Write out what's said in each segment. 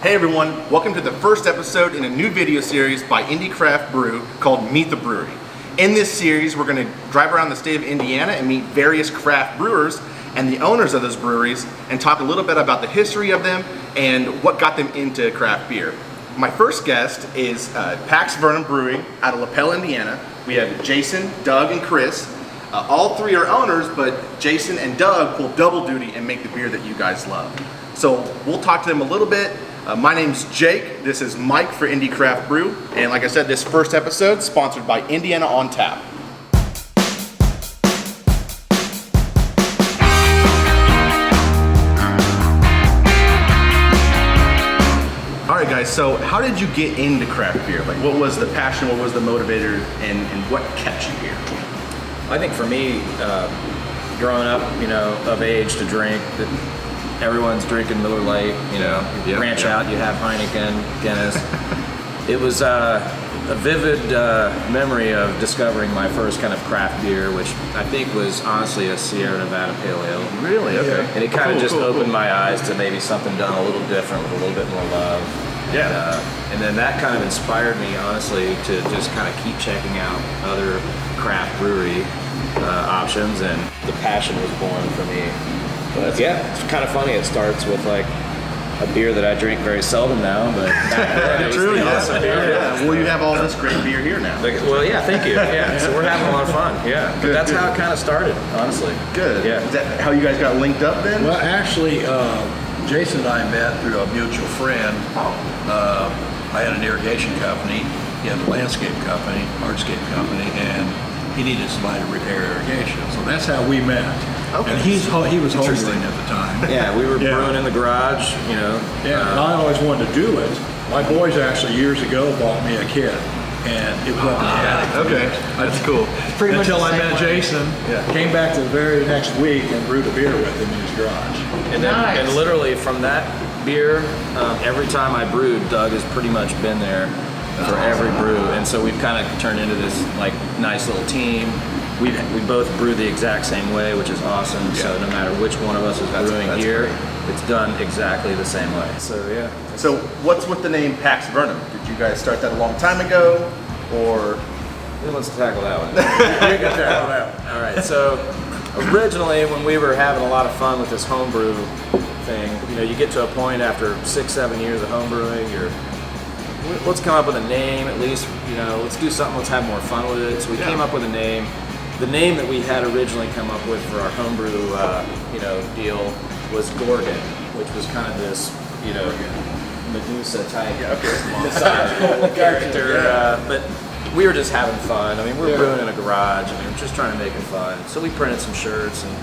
Hey everyone, welcome to the first episode in a new video series by Indie Craft Brew called Meet the Brewery. In this series, we're going to drive around the state of Indiana and meet various craft brewers and the owners of those breweries and talk a little bit about the history of them and what got them into craft beer. My first guest is Pax Verum Brewing out of LaPel, Indiana. We have Jason, Doug, and Chris. All three are owners, but Jason and Doug pull double duty and make the beer that you guys love. So we'll talk to them a little bit. My name's Jake, this is Mike for Indie Craft Brew, and like I said, this first episode sponsored by Indiana on Tap. Alright guys, so how did you get into craft beer? Like what was the passion, what was the motivator, and what kept you here? I think for me, growing up, of age to drink, everyone's drinking Miller Lite, you branch out, you have Heineken, Guinness. It was a vivid memory of discovering my first kind of craft beer, which I think was honestly a Sierra Nevada Pale Ale. Really? Okay. And it kind of opened my eyes to maybe something done a little different with a little bit more love. Yeah. And then that kind of inspired me, honestly, to just kind of keep checking out other craft brewery options, and the passion was born for me. But yeah, it's kind of funny. It starts with like a beer that I drink very seldom now, but back then it was Truly, awesome beer. Yeah. Well, you have all this great beer here now. Well, yeah, thank you. Yeah, so we're having a lot of fun. Yeah, but that's how it kind of started, honestly. Good. Yeah. Is that how you guys got linked up then? Well, actually, Jason and I met through a mutual friend. I had an irrigation company. He had a landscape company, hardscape company, and he needed somebody to repair irrigation. So that's how we met. Okay. And he was homebrewing at the time. Yeah, we were brewing in the garage, Yeah, and I always wanted to do it. My boys actually years ago bought me a kit, and it was up in the attic. Okay, that's cool. Pretty Until I met Jason, came back the very next week and brewed a beer with him in his garage. And then, and literally from that beer, every time I brewed, Doug has pretty much been there for every brew, and so we've kind of turned into this like nice little team. We both brew the exact same way, which is awesome. Yeah. So no matter which one of us is brewing here, it's done exactly the same way. So yeah. So what's with the name Pax Verum? Did you guys start that a long time ago, or? Who wants to tackle that one? You can tackle that one. All right. So originally, when we were having a lot of fun with this homebrew thing, you get to a point after 6-7 years of homebrewing, let's come up with a name at least. Let's do something. Let's have more fun with it. So we came up with a name. The name that we had originally come up with for our homebrew, deal was Gorgon, which was kind of this, Medusa type mythological character. But we were just having fun. I mean, we were brewing in a garage, and we were just trying to make it fun. So we printed some shirts and,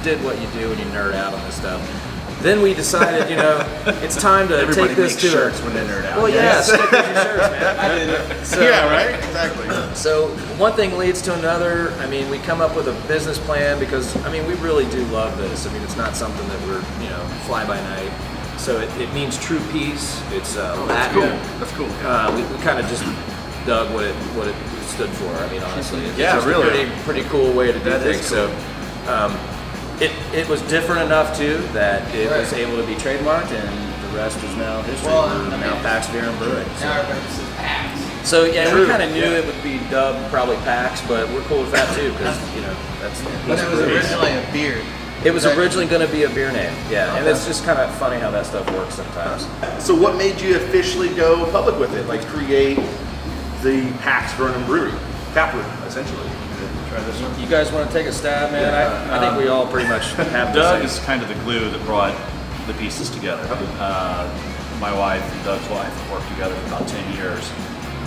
did what you do when you nerd out on this stuff. Then we decided, it's time to Everybody take this makes to shirts when they nerd out. Well, yeah, stick with your shirts, man. I did it. So, yeah, right? Exactly. So one thing leads to another. I mean, we come up with a business plan because, we really do love this. It's not something that we're, fly by night. So it means true peace. It's Latin. That's cool. We kind of just dug what it stood for. Honestly, it's just really a pretty cool way to do things. Cool. So. It was different enough too that it was able to be trademarked, and the rest is now history. Now Pax Verum Brewing. So. Now everybody says Pax. So we kind of knew it would be dubbed probably Pax, but we're cool with that too because that's. But it was originally a beer. It was originally going to be a beer name, and it's just kind of funny how that stuff works sometimes. So what made you officially go public with it? Like create the Pax Verum Brewery, tap room, essentially. You guys want to take a stab, man? I think we all pretty much have the Doug same. is kind of the glue that brought the pieces together. My wife and Doug's wife have worked together for about 10 years,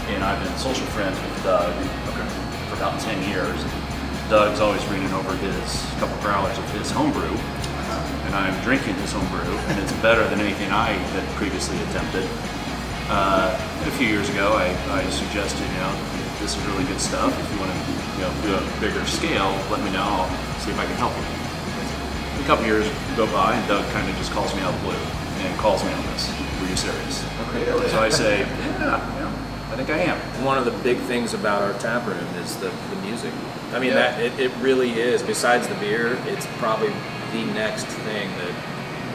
and I've been social friends with Doug for about 10 years. Doug's always reading over his couple growlers of his homebrew, and I'm drinking his homebrew, and it's better than anything I had previously attempted. A few years ago, I suggested, this is really good stuff. If you want to, do a bigger scale, let me know. I'll see if I can help you. A couple years go by, and Doug kind of just calls me out of the blue and calls me on this. Were you serious? Okay. So I say, I think I am. One of the big things about our tap room is the music. That it really is. Besides the beer, it's probably the next thing that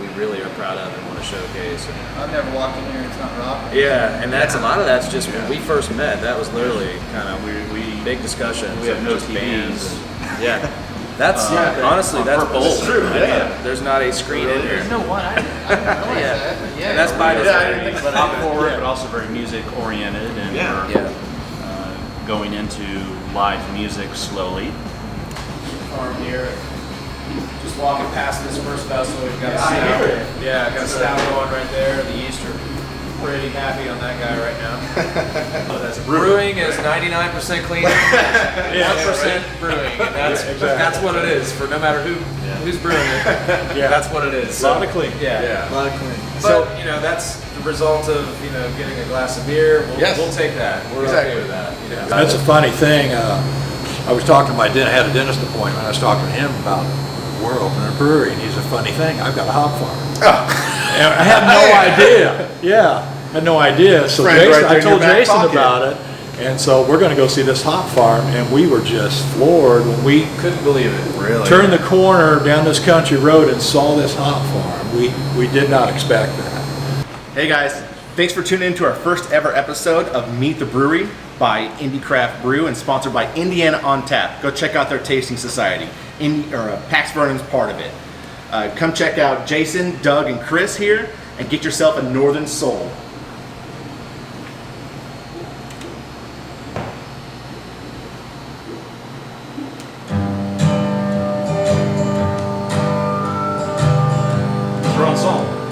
we really are proud of and want to showcase. I've never walked in here and it's not rock. Yeah, and that's a lot of that's just when we first met. That was literally kind of We big discussions. we have and no just TVs. bands and- yeah, that's honestly on that's purpose. bold. It's true, I mean, yeah. there's not a screen in here. There's no one. I didn't realize Yeah. that. But yeah. And that's by design. But pop forward, but also very music oriented, and Yeah. we're Yeah. going into live music slowly. Farm here. Just walking past this first festival, we've got a I stout. hear it. Yeah, got a stout going right there. The yeast are pretty happy on that guy right now. Brewing is 99% clean, 1% brewing, and that's what it is for no matter who's brewing it. That's what it is. A lot of clean. Yeah. A lot of clean. So that's the result of getting a glass of beer. Yes. We'll take that. We're Exactly. okay with that. That's a funny thing. I was talking to I had a dentist appointment. I was talking to him about the world and a brewery, and he's a funny thing. I've got a hop farm. And I had no idea. Yeah, I had no idea. So Friend Jason, right there I in told your back Jason pocket. about it, and so we're going to go see this hop farm, and we were just floored when we Couldn't believe it. Really? turned the corner down this country road and saw this hop farm. We did not expect that. Hey guys, thanks for tuning in to our first ever episode of Meet the Brewery by Indie Craft Brew and sponsored by Indiana on Tap. Go check out their tasting society. Pax Verum's part of it. Come check out Jason, Doug, and Chris here and get yourself a Northern Soul. We're on song.